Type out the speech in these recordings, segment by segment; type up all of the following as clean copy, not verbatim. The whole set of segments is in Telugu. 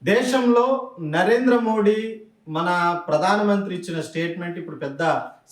దేశంలో నరేంద్ర మోడీ మన ప్రధానమంత్రి ఇచ్చిన స్టేట్మెంట్ ఇప్పుడు పెద్ద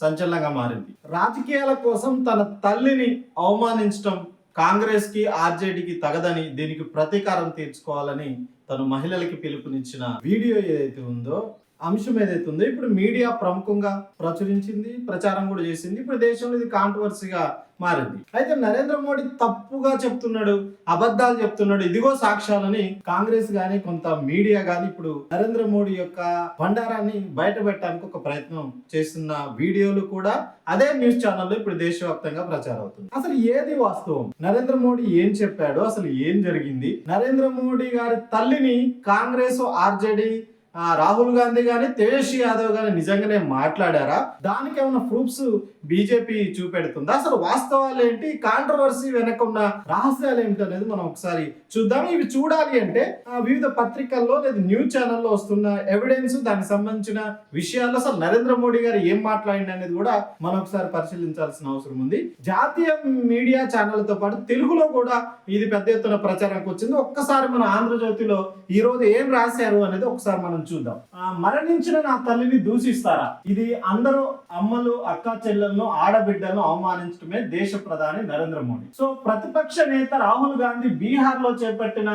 సంచలనంగా మారింది. రాజకీయాల కోసం తన తల్లిని అవమానించడం కాంగ్రెస్ కి ఆర్జేడీకి తగదని, దీనికి ప్రతీకారం తీర్చుకోవాలని తను మహిళలకి పిలుపునిచ్చిన వీడియో ఏదైతే ఉందో, అంశం ఏదైతే ఉందో ఇప్పుడు మీడియా ప్రముఖంగా ప్రచురించింది, ప్రచారం కూడా చేసింది. ఇప్పుడు దేశంలో ఇది కాంట్రవర్సీగా మారింది. అయితే నరేంద్ర మోడీ తప్పుగా చెప్తున్నాడు, అబద్ధాలు చెప్తున్నాడు, ఇదిగో సాక్ష్యాలని కాంగ్రెస్ గాని కొంత మీడియా గాని ఇప్పుడు నరేంద్ర మోడీ యొక్క బండారాన్ని బయట పెట్టడానికి ఒక ప్రయత్నం చేస్తున్న వీడియోలు కూడా అదే న్యూస్ ఛానల్లో ఇప్పుడు దేశవ్యాప్తంగా ప్రచారం అవుతుంది. అసలు ఏది వాస్తవం? నరేంద్ర మోడీ ఏం చెప్పాడు? అసలు ఏం జరిగింది? నరేంద్ర మోడీ గారి తల్లిని కాంగ్రెస్, ఆర్జేడీ, రాహుల్ గాంధీ గాని, తేజస్వి యాదవ్ గాని నిజంగానే మాట్లాడారా? దానికి ఏమైనా ప్రూఫ్స్ బీజేపీ చూపెడుతుందా? అసలు వాస్తవాలు ఏంటి, కాంట్రవర్సీ వెనక ఉన్న రహస్యాలు ఏంటి అనేది మనం ఒకసారి చూద్దాం. ఇవి చూడాలి అంటే వివిధ పత్రికల్లో లేదా న్యూస్ ఛానల్లో వస్తున్న ఎవిడెన్స్, దానికి సంబంధించిన విషయాలు, అసలు నరేంద్ర మోడీ గారు ఏం మాట్లాడింది అనేది కూడా మనం ఒకసారి పరిశీలించాల్సిన అవసరం ఉంది. జాతీయ మీడియా ఛానళ్లతో పాటు తెలుగులో కూడా ఇది పెద్ద ఎత్తున ప్రచారంకి వచ్చింది. ఒక్కసారి మన ఆంధ్రజ్యోతిలో ఈ రోజు ఏం రాశారు అనేది ఒకసారి మనం చూద్దాం. మరణించిన నా తల్లిని దూషిస్తారా? ఇది అందరూ అమ్మలు, అక్క చెల్లెలను, ఆడబిడ్డలను అవమానించడమే దేశ ప్రధాని నరేంద్ర మోడీ. సో ప్రతిపక్ష నేత రాహుల్ గాంధీ బీహార్ లో చేపట్టిన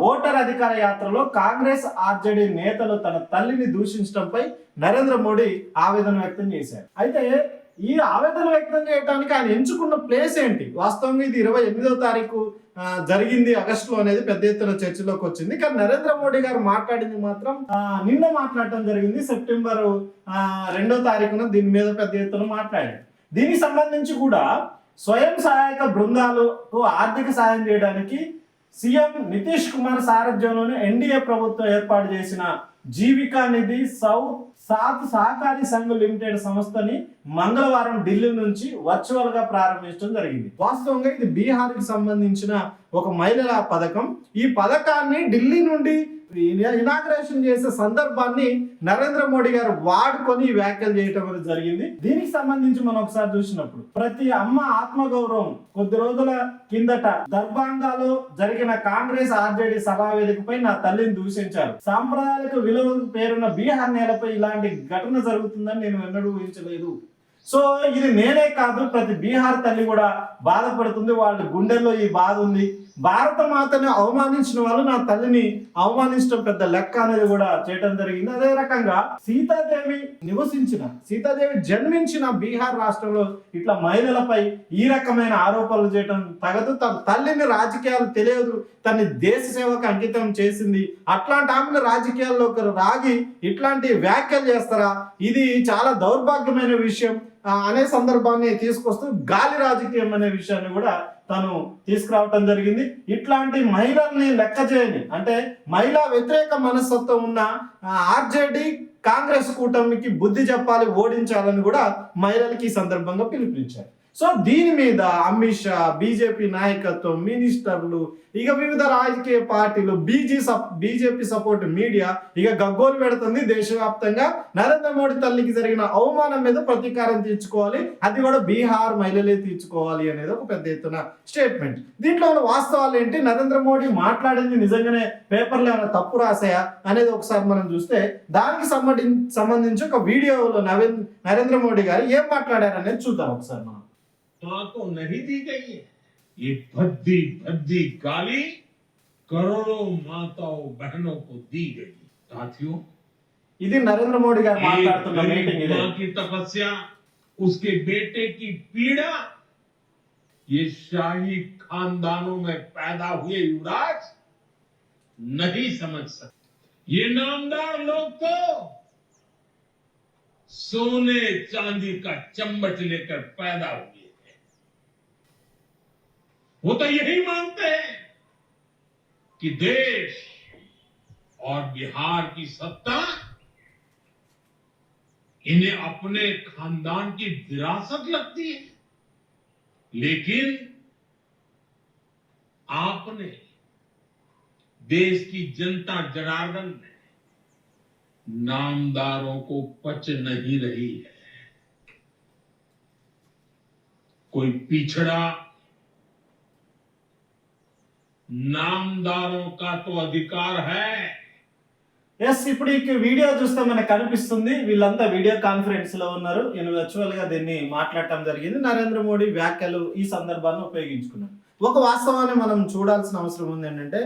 ఓటర్ అధికార యాత్రలో కాంగ్రెస్, ఆర్జేడీ నేతలు తన తల్లిని దూషించడంపై నరేంద్ర మోడీ ఆవేదన వ్యక్తం చేశారు. అయితే ఈ ఆవేదన వ్యక్తం చేయడానికి ఆయన ఎంచుకున్న ప్లేస్ ఏంటి? వాస్తవంగా ఇది 28వ తారీఖు జరిగింది, ఆగస్టులో అనేది పెద్ద ఎత్తున చర్చలోకి వచ్చింది. కానీ నరేంద్ర మోడీ గారు మాట్లాడింది మాత్రం నిన్న మాట్లాడటం జరిగింది. సెప్టెంబర్ 2వ తారీఖున దీని మీద పెద్ద ఎత్తున మాట్లాడారు. దీనికి సంబంధించి కూడా స్వయం సహాయక బృందాలకు ఆర్థిక సాయం చేయడానికి సీఎం నితీష్ కుమార్ సారథ్యంలోని ఎన్డీఏ ప్రభుత్వం ఏర్పాటు చేసిన జీవికా నిధి సాత్ సహకారి సంఘ్ లిమిటెడ్ సంస్థని మంగళవారం ఢిల్లీ నుంచి వర్చువల్ గా ప్రారంభించడం జరిగింది. వాస్తవంగా ఇది బీహార్ కి సంబంధించిన ఒక మహిళల పథకం. ఈ పథకాన్ని ఢిల్లీ నుండి ఇనాగ్రేషన్ చేసే సందర్భాన్ని నరేంద్ర మోడీ గారు వాడుకొని వ్యాఖ్యలు చేయటం జరిగింది. దీనికి సంబంధించి మనం ఒకసారి చూసినప్పుడు ప్రతి అమ్మ ఆత్మగౌరవం కొద్ది రోజుల కిందట దర్భంగాలో జరిగిన కాంగ్రెస్, ఆర్జేడీ సభా వేదికపై నా తల్లిని దూషించారు. సాంప్రదాయాలకు విలువలకు పేరున్న బీహార్ నేలపై ఇలాంటి ఘటన జరుగుతుందని నేను ఎన్నడూ ఊహించలేదు. సో ఇది నేనే కాదు, ప్రతి బీహార్ తల్లి కూడా బాధపడుతుంది, వాళ్ళ గుండెల్లో ఈ బాధ ఉంది. భారత మాతని అవమానించిన వాళ్ళు నా తల్లిని అవమానించడం పెద్ద లెక్క అనేది కూడా చేయడం జరిగింది. అదే రకంగా సీతాదేవి జన్మించిన బీహార్ రాష్ట్రంలో ఇట్లా మహిళలపై ఈ రకమైన ఆరోపణలు చేయడం తగదు. తన తల్లిని రాజకీయాలు తెలియదు, తన దేశ సేవకు అంకితం చేసింది, అట్లాంటి ఆమెను రాజకీయాల్లో రాగి ఇట్లాంటి వ్యాఖ్యలు చేస్తారా? ఇది చాలా దౌర్భాగ్యమైన విషయం అనే సందర్భాన్ని తీసుకొస్తూ గాలి రాజకీయం అనే విషయాన్ని కూడా తను తీసుకురావటం జరిగింది. ఇట్లాంటి మహిళల్ని లెక్క చేయని, అంటే మహిళా వ్యతిరేక మనస్తత్వం ఉన్న ఆర్జేడీ, కాంగ్రెస్ కూటమికి బుద్ధి చెప్పాలి, ఓడించాలని కూడా మహిళలకి ఈ సందర్భంగా పిలుపునిచ్చారు. సో దీని మీద అమిత్ షా, బీజేపీ నాయకత్వం, మినిస్టర్లు, ఇక వివిధ రాజకీయ పార్టీలు, బీజేపీ సపోర్ట్ మీడియా ఇక గగ్గోలు పెడుతుంది దేశవ్యాప్తంగా. నరేంద్ర మోడీ తల్లికి జరిగిన అవమానం మీద ప్రతీకారం తీర్చుకోవాలి, అది కూడా బీహార్ మహిళలే తీర్చుకోవాలి అనేది ఒక పెద్ద ఎత్తున స్టేట్మెంట్. దీంట్లో ఉన్న వాస్తవాలు ఏంటి? నరేంద్ర మోడీ మాట్లాడింది నిజంగానే పేపర్లో ఏమైనా తప్పు రాసాయా అనేది ఒకసారి మనం చూస్తే, దానికి సంబంధించి ఒక వీడియోలో నరేంద్ర మోడీ గారు ఏం మాట్లాడారు అనేది చూద్దాం ఒకసారి మనం. तो नहीं दी गई है। ये भद्दी भद्दी गाली करोड़ों माताओं बहनों को दी गई। साथियों, ఇది నరేంద్ర మోడీ గారు మాట్లాడుతున్న మీటింగ్ ఇది. मां की तपस्या, उसके बेटे की पीड़ा, ये शाही खानदानों में पैदा हुए युवराज नहीं समझ सकते। ये नामदार लोग तो सोने चांदी का चम्मच लेकर पैदा हुए, वो तो यही मानते हैं कि देश और बिहार की सत्ता इन्हें अपने खानदान की विरासत लगती है। लेकिन आपने, देश की जनता जनार्दन ने नामदारों को पच नहीं रही है। कोई पिछड़ा नामदारों का तो अधिकार है ఎస్, ఇప్పుడు ఈ వీడియో చూస్తే మనకు కనిపిస్తుంది వీళ్ళంతా వీడియో కాన్ఫరెన్స్ లో ఉన్నారు. ఈయన వర్చువల్ గా దీన్ని మాట్లాడటం జరిగింది. నరేంద్ర మోడీ వ్యాఖ్యలు ఈ సందర్భాన్ని ఉపయోగించుకున్నారు. ఒక వాస్తవాన్ని మనం చూడాల్సిన అవసరం ఉంది. ఏంటంటే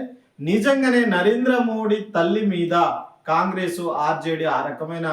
నిజంగానే నరేంద్ర మోడీ తల్లి మీద కాంగ్రెస్ ఆర్జేడీ ఆ రకమైన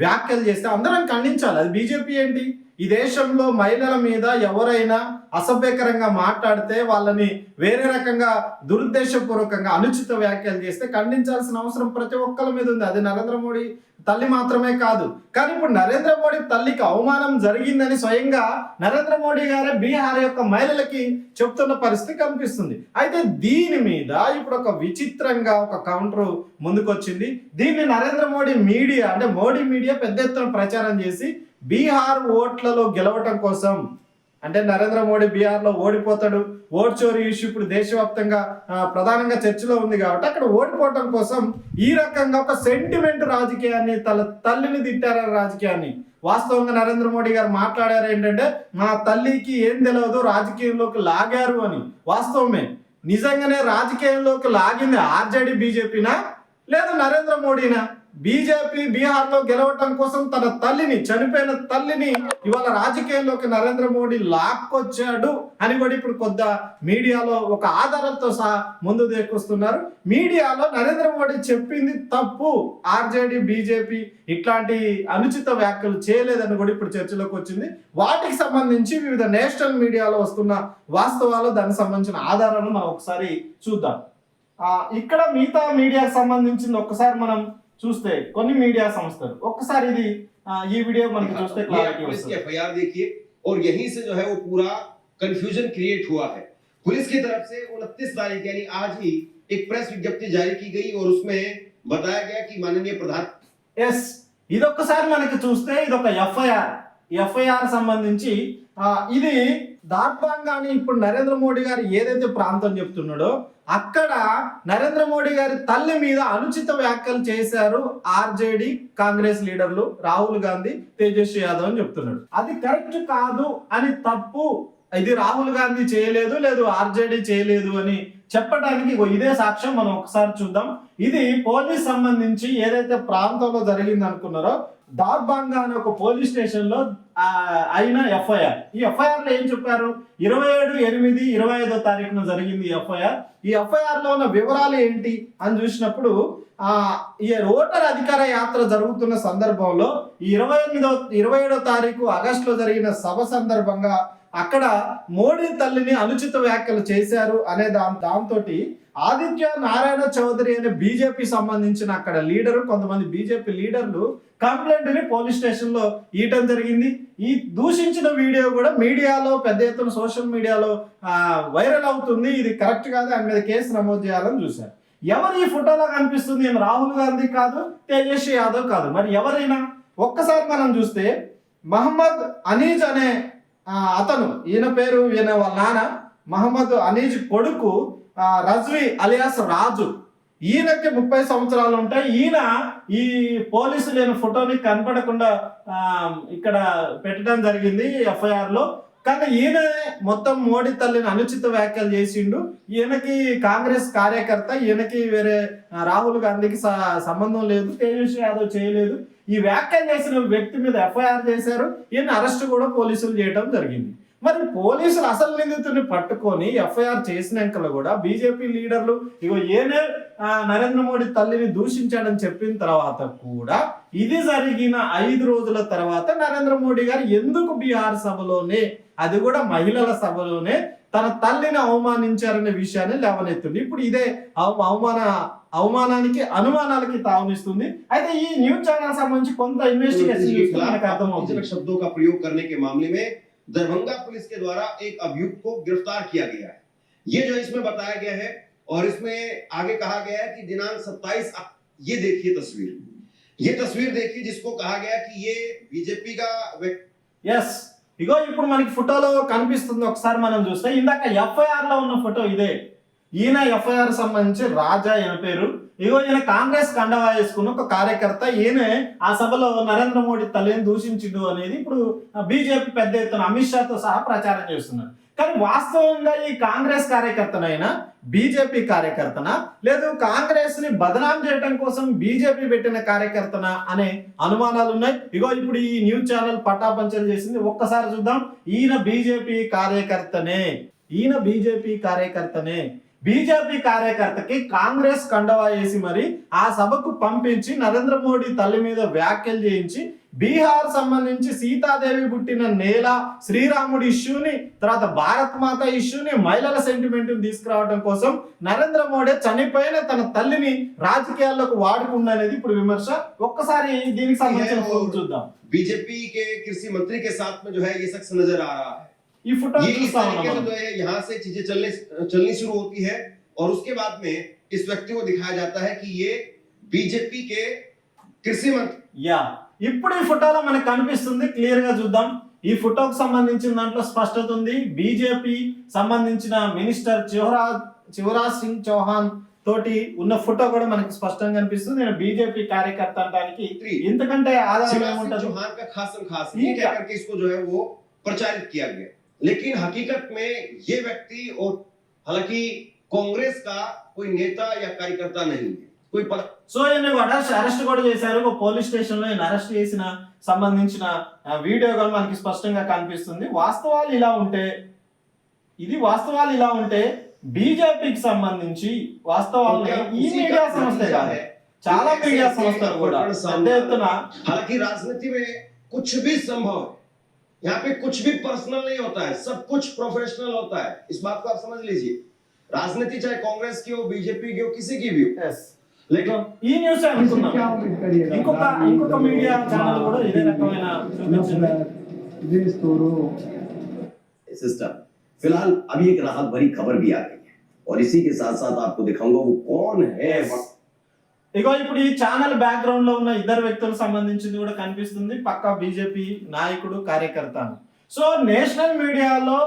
వ్యాఖ్యలు చేస్తే అందరం ఖండించాలి. అది బీజేపీ ఏంటి, ఈ దేశంలో మహిళల మీద ఎవరైనా అసభ్యకరంగా మాట్లాడితే వాళ్ళని వేరే రకంగా దురుద్దేశపూర్వకంగా అనుచిత వ్యాఖ్యలు చేస్తే ఖండించాల్సిన అవసరం ప్రతి ఒక్కరి మీద ఉంది. అది నరేంద్ర మోడీ తల్లి మాత్రమే కాదు. కానీ ఇప్పుడు నరేంద్ర మోడీ తల్లికి అవమానం జరిగిందని స్వయంగా నరేంద్ర మోడీ గారే బీహార్ యొక్క మహిళలకి చెప్తున్న పరిస్థితి కనిపిస్తుంది. అయితే దీని మీద ఇప్పుడు ఒక విచిత్రంగా ఒక కౌంటర్ ముందుకొచ్చింది. దీన్ని నరేంద్ర మోడీ మీడియా అంటే మోడీ మీడియా పెద్ద ఎత్తున ప్రచారం చేసి బీహార్ ఓట్లలో గెలవటం కోసం, అంటే నరేంద్ర మోడీ బీహార్ లో ఓడిపోతాడు, ఓట్ చోరీ ఇష్యూ ఇప్పుడు దేశవ్యాప్తంగా ప్రధానంగా చర్చలో ఉంది కాబట్టి అక్కడ ఓడిపోవటం కోసం ఈ రకంగా ఒక సెంటిమెంట్ రాజకీయాన్ని తల్లిని తిట్టారని రాజకీయాన్ని వాస్తవంగా నరేంద్ర మోడీ గారు మాట్లాడారు. ఏంటంటే మా తల్లికి ఏం తెలియదు, రాజకీయంలోకి లాగారు అని. వాస్తవమే, నిజంగానే రాజకీయంలోకి లాగింది ఆర్జేడీ బీజేపీనా లేదా నరేంద్ర మోడీనా? బీజేపీ బీహార్ లో గెలవటం కోసం తన తల్లిని, చనిపోయిన తల్లిని ఇవాళ రాజకీయంలోకి నరేంద్ర మోడీ లాక్కొచ్చాడు అని కూడా ఇప్పుడు కొద్ది మీడియాలో ఒక ఆధారంతో సహా ముందు తీసుకొస్తున్నారు. మీడియాలో నరేంద్ర మోడీ చెప్పింది తప్పు, ఆర్జేడీ బీజేపీ ఇట్లాంటి అనుచిత వ్యాఖ్యలు చేయలేదని కూడా ఇప్పుడు చర్చలోకి వచ్చింది. వాటికి సంబంధించి వివిధ నేషనల్ మీడియాలో వస్తున్న వాస్తవాలు, దానికి సంబంధించిన ఆధారాలను మనం ఒకసారి చూద్దాం. ఇక్కడ మిగతా మీడియాకి సంబంధించింది ఒక్కసారి మనం చూస్తే కొన్ని మీడియా సంస్థలు ఒక్కసారి ఇది ఈ వీడియో మనకి చూస్తే క్లారిటీ వస్తుంది. एफआईआर देखिए और यहीं से जो है वो पूरा कंफ्यूजन क्रिएट हुआ है। पुलिस की तरफ से 29 तारीख यानी आज ही एक प्रेस विज्ञप्ति जारी की गई और उसमें बताया गया कि माननीय प्रधान ఎస్, ఇదొక్కసారి మనకి చూస్తే ఇదొక ఎఫ్ఐఆర్ సంబంధించి ఇది దార్భంగాని ఇప్పుడు నరేంద్ర మోడీ గారు ఏదైతే ప్రాంతం చెప్తున్నాడో అక్కడ నరేంద్ర మోడీ గారి తల్లి మీద అనుచిత వ్యాఖ్యలు చేశారు ఆర్జేడీ కాంగ్రెస్ లీడర్లు రాహుల్ గాంధీ, తేజస్వి యాదవ్ అని చెప్తున్నాడు. అది కరెక్ట్ కాదు అని, తప్పు, ఇది రాహుల్ గాంధీ చేయలేదు లేదు ఆర్జేడీ చేయలేదు అని చెప్పడానికి ఇదే సాక్ష్యం. మనం ఒకసారి చూద్దాం. ఇది పోలీస్ సంబంధించి ఏదైతే ప్రాంతంలో జరిగింది అనుకున్నారో దార్భంగా అనే ఒక పోలీస్ స్టేషన్ లో అయిన ఎఫ్ఐఆర్. ఈ ఎఫ్ఐఆర్ లో ఏం చెప్పారు, 27/8/25 తారీఖున జరిగింది ఈ ఎఫ్ఐఆర్ లో ఉన్న వివరాలు ఏంటి అని చూసినప్పుడు ఈ ఓటర్ అధికార యాత్ర జరుగుతున్న సందర్భంలో 27వ తారీఖు ఆగస్టులో జరిగిన సభ సందర్భంగా అక్కడ మోడీ తల్లిని అనుచిత వ్యాఖ్యలు చేశారు అనే దాంతో ఆదిత్య నారాయణ చౌదరి అనే బీజేపీ సంబంధించిన అక్కడ లీడరు, కొంతమంది బీజేపీ లీడర్లు కంప్లైంట్ ని పోలీస్ స్టేషన్ లో ఇవ్వటం జరిగింది. ఈ దూషించిన వీడియో కూడా మీడియాలో పెద్ద ఎత్తున సోషల్ మీడియాలో వైరల్ అవుతుంది. ఇది కరెక్ట్ కాదు, ఆయన మీద కేసు నమోదు చేయాలని చూశారు. ఎవరు ఈ ఫోటోలో కనిపిస్తుంది? ఏం రాహుల్ గాంధీ కాదు, తేజస్వి యాదవ్ కాదు, మరి ఎవరైనా ఒక్కసారి మనం చూస్తే మహమ్మద్ అనీజ్ అనే అతను, ఈయన పేరు, ఈయన వాళ్ళ నాన్న మహమ్మద్ అనీజ్ కొడుకు రజ్వీ అలియాస్ రాజు, ఈయనకి 30 సంవత్సరాలు ఉంటాయి. ఈయన ఈ పోలీసులు ఈయన ఫోటోని కనపడకుండా ఇక్కడ పెట్టడం జరిగింది ఎఫ్ఐఆర్ లో. కానీ ఈయన మొత్తం మోడీ తల్లిని అనుచిత వ్యాఖ్యలు చేసిండు. ఈయనకి కాంగ్రెస్ కార్యకర్త, ఈయనకి వేరే రాహుల్ గాంధీకి సంబంధం లేదు, తేజస్వి యాదవ్ చేయలేదు. ఈ వ్యాఖ్యలు చేసిన వ్యక్తి మీద ఎఫ్ఐఆర్ చేశారు. ఈయన అరెస్ట్ కూడా పోలీసులు చేయడం జరిగింది. మరి పోలీసులు అసలు నిందితుడిని పట్టుకొని ఎఫ్ఐఆర్ చేసినాక కూడా బీజేపీ లీడర్లు ఇగో ఏనే నరేంద్ర మోడీ తల్లిని దూషించాడని చెప్పిన తర్వాత కూడా ఇది జరిగిన 5 రోజుల తర్వాత నరేంద్ర మోడీ గారు ఎందుకు బీహార్ సభలోనే, అది కూడా మహిళల సభలోనే తన తల్లిని అవమానించారనే విషయాన్ని లేవనెత్తుంది. ఇప్పుడు ఇదే అవమానానికి అనుమానాలకి తావునిస్తుంది. అయితే ఈ న్యూస్ ఛానల్ సంబంధించి కొంత ఇన్వెస్టిగేషన్ మనకు అర్థమవుతుంది. शब्दों का प्रयोग करने के मामले में दरभंगा पुलिस के द्वारा एक अभियुक्त को गिरफ्तार किया गया है। ये जो इसमें बताया गया है और इसमें आगे कहा गया है कि दिनांक 27 ये देखिए तस्वीर देखिए जिसको कहा गया कि ये बीजेपी का ఎస్, ఇగో ఇప్పుడు మనకి ఫోటోలో కనిపిస్తుంది. ఒకసారి మనం చూస్తే ఇందాక ఎఫ్ఐఆర్ లో ఉన్న ఫోటో ఇదే. ఈయన ఎఫ్ఐఆర్ సంబంధించి రాజా ఈయన పేరు. ఇగో ఈయన కాంగ్రెస్ కండవా వేసుకున్న ఒక కార్యకర్త. ఈయనే ఆ సభలో నరేంద్ర మోడీ తల్లిని దూషించిండు అనేది ఇప్పుడు బీజేపీ పెద్ద ఎత్తున అమిత్ షాతో సహా ప్రచారం చేస్తున్నారు. కానీ వాస్తవంగా ఈ కాంగ్రెస్ కార్యకర్తనైనా బీజేపీ కార్యకర్తన లేదు కాంగ్రెస్ ని బదనాం చేయడం కోసం బీజేపీ పెట్టిన కార్యకర్తన అనే అనుమానాలు ఉన్నాయి. ఇగో ఇప్పుడు ఈ న్యూస్ ఛానల్ పటాపంచలు చేసింది, ఒక్కసారి చూద్దాం. ఈయన బీజేపీ కార్యకర్తనే బీజేపీ కార్యకర్తకి కాంగ్రెస్ కండవా వేసి మరి ఆ సభకు పంపించి నరేంద్ర మోడీ తల్లి మీద వ్యాఖ్యలు చేయించి బీహార్ సంబంధించి సీతాదేవి పుట్టిన నేల, శ్రీరాముడి ఇష్యూని, తర్వాత భారత్ మాత ఇష్యూని, మహిళల సెంటిమెంట్ తీసుకురావడం కోసం నరేంద్ర మోడీ చనిపోయిన తన తల్లిని రాజకీయాల్లోకి వాడుకుందనేది ఇప్పుడు విమర్శ. ఒక్కసారి దీనికి సంబంధించిన ఫోటో చూద్దాం. बीजेपी के कृषि मंत्री के साथ में जो है ये शख्स नजर आ रहा है। ఈ ఫోటో ये इस तरीके से जो है यहाँ से चीजें चलनी शुरू होती है और उसके बाद में इस व्यक्ति को दिखाया जाता है कि ये बीजेपी के कृषि मंत्री యా ఇప్పుడు ఈ ఫోటోలో మనకు కనిపిస్తుంది, క్లియర్ గా చూద్దాం. ఈ ఫోటోకు సంబంధించిన దాంట్లో స్పష్టత ఉంది. బీజేపీ సంబంధించిన మినిస్టర్ శివరాజ్ సింగ్ చౌహాన్ తోటి ఉన్న ఫోటో కూడా మనకు స్పష్టంగా కనిపిస్తుంది. నేను బీజేపీ కార్యకర్త అనడానికి ఇంతకంటే ఆధారం ఏముంటది? चौहान का खास ये कह करके इसको जो है वो प्रचारित किया गया, लेकिन हकीकत में ये व्यक्ति और हालांकि कांग्रेस का कोई नेता या कार्यकर्ता नहीं है, कोई సో ఈయన అరెస్ట్ కూడా చేశారు. ఒక పోలీస్ స్టేషన్ లో ఈయన అరెస్ట్ చేసిన సంబంధించిన వీడియో కూడా మనకి స్పష్టంగా కనిపిస్తుంది. వాస్తవాలు ఇలా ఉంటే బీజేపీకి సంబంధించి వాస్తవాలు ఈ మీడియా సంస్థే కాదు, చాలా మీడియా సంస్థలు కూడా పెద్ద ఎత్తున हालांकि राजनीति में कुछ भी संभव है, यहाँ पे कुछ भी पर्सनल नहीं होता है, सब कुछ प्रोफेशनल होता है। इस बात को आप समझ लीजिए। राजनीति चाहे कांग्रेस की हो, बीजेपी की हो, किसी की भी हो, लेकिन ఈ న్యూస్ అనుకున్నాం. ఇంకొక మీడియా ఛానల్ కూడా ఇదే రకమైన सिस्टम। फिलहाल अभी एक राहत भरी खबर भी आ गई है और इसी के साथ साथ आपको दिखाऊंगा वो कौन है। ఇగో ఇప్పుడు ఈ ఛానల్ బ్యాక్గ్రౌండ్ లో ఉన్న ఇద్దరు వ్యక్తులకు సంబంధించింది కూడా కనిపిస్తుంది, పక్కా బీజేపీ నాయకుడు కార్యకర్త. సో నేషనల్ మీడియాలో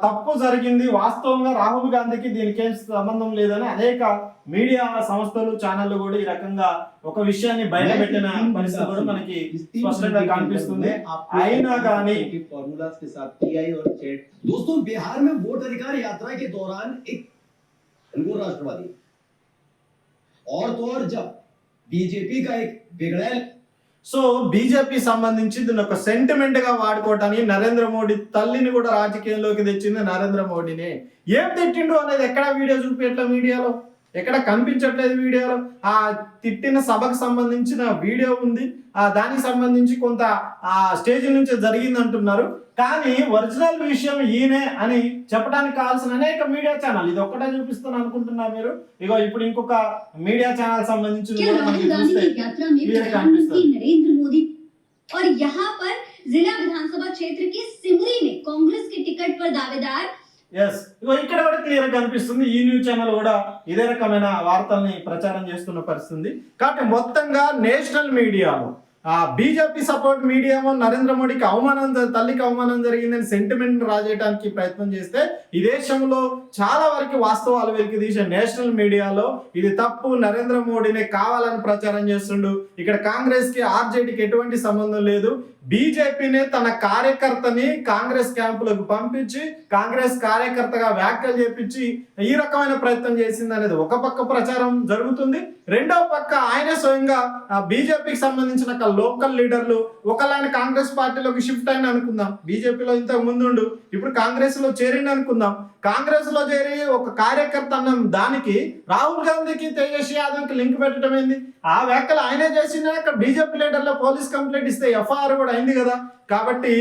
తప్పు జరిగింది, వాస్తవంగా రాహుల్ గాంధీకి దీనికి ఏం సంబంధం లేదని అనేక మీడియా సంస్థలు ఛానళ్లు కూడా ఈ రకంగా ఒక విషయాన్ని బయటపెట్టిన పరిస్థితి కూడా మనకి స్పష్టంగా కనిపిస్తుంది. అయినా కానీ दोस्तों बिहार में वोट अधिकार यात्रा के दौरान एक राष्ट्रवादी और तो और जब बीजेपी का एक बिगड़ैल సో బీజేపీ సంబంధించి దీన్ని ఒక సెంటిమెంట్ గా వాడుకోవటానికి నరేంద్ర మోడీ తల్లిని కూడా రాజకీయంలోకి తెచ్చింది నరేంద్ర మోడీని. ఏం తిట్టిండు అనేది ఎక్కడ వీడియో చూపించట్లేదు, మీడియాలో ఎక్కడ కనిపించట్లేదు. వీడియోలో ఆ తిట్టిన సభకు సంబంధించిన వీడియో ఉంది, దానికి సంబంధించి కొంత ఆ స్టేజ్ నుంచి జరిగింది అంటున్నారు. కానీ ఒరిజినల్ విషయం ఈయనే అని చెప్పడానికి కావాల్సిన అనేక మీడియా ఛానల్ ఇది ఒక్కటే చూపిస్తాను అనుకుంటున్నా మీరు. ఇగో ఇప్పుడు ఇంకొక మీడియా ఛానల్ సంబంధించి नरेंद्र मोदी और यहाँ पर जिला विधानसभा क्षेत्र के सिमरी में कांग्रेस के टिकट पर दावेदार ఇక్కడ కూడా క్లియర్ గా కనిపిస్తుంది. ఈ న్యూస్ ఛానల్ కూడా ఇదే రకమైన వార్తల్ని ప్రచారం చేస్తున్న పరిస్థితి. కాబట్టి మొత్తంగా నేషనల్ మీడియాలో బీజేపీ సపోర్ట్ మీడియా నరేంద్ర మోడీకి తల్లికి అవమానం జరిగిందని సెంటిమెంట్ రాజేయడానికి ప్రయత్నం చేస్తే ఈ దేశంలో చాలా వరకు వాస్తవాలు వెలికి తీసే నేషనల్ మీడియాలో ఇది తప్పు, నరేంద్ర మోడీని కావాలని ప్రచారం చేస్తుండు, ఇక్కడ కాంగ్రెస్ కి ఆర్జేడీకి ఎటువంటి సంబంధం లేదు, బీజేపీనే తన కార్యకర్తని కాంగ్రెస్ క్యాంపులకు పంపించి కాంగ్రెస్ కార్యకర్తగా వ్యాఖ్యలు చేపించి ఈ రకమైన ప్రయత్నం చేసింది అనేది ఒక పక్క ప్రచారం జరుగుతుంది. రెండో పక్క ఆయన స్వయంగా బీజేపీకి సంబంధించిన లోకల్ లీడర్లు ఒకళ్ళని కాంగ్రెస్ పార్టీలోకి షిఫ్ట్ అయిన అనుకుందాం, బీజేపీలో ఇంతకు ముందు ఇప్పుడు కాంగ్రెస్ లో చేరింది అనుకుందాం. కాంగ్రెస్ లో చేరి ఒక కార్యకర్త అన్న దానికి రాహుల్ గాంధీకి తేజస్వి యాదవ్కి లింక్ పెట్టడం ఏంది? ఆ వ్యాఖ్యలు ఆయనే చేసిన అక్కడ బీజేపీ లీడర్లో పోలీస్ కంప్లైంట్ ఇస్తే ఎఫ్ఐఆర్ కూడా అయింది కదా. కాబట్టి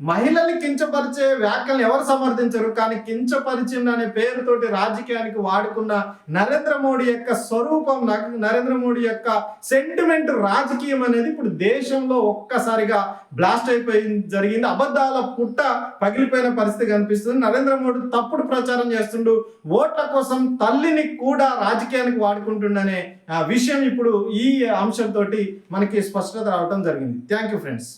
మహిళల్ని కించపరిచే వ్యాఖ్యలను ఎవరు సమర్థించరు, కానీ కించపరిచిన అనే పేరుతోటి రాజకీయానికి వాడుకున్న నరేంద్ర మోడీ యొక్క స్వరూపం, నరేంద్ర మోడీ యొక్క సెంటిమెంట్ రాజకీయం అనేది ఇప్పుడు దేశంలో ఒక్కసారిగా బ్లాస్ట్ జరిగింది. అబద్ధాల పుట్ట పగిలిపోయిన పరిస్థితి కనిపిస్తుంది. నరేంద్ర మోడీ తప్పుడు ప్రచారం చేస్తుండు, ఓట్ల కోసం తల్లిని కూడా రాజకీయానికి వాడుకుంటుండనే విషయం ఇప్పుడు ఈ అంశంతో మనకి స్పష్టత రావడం జరిగింది. Thank you friends.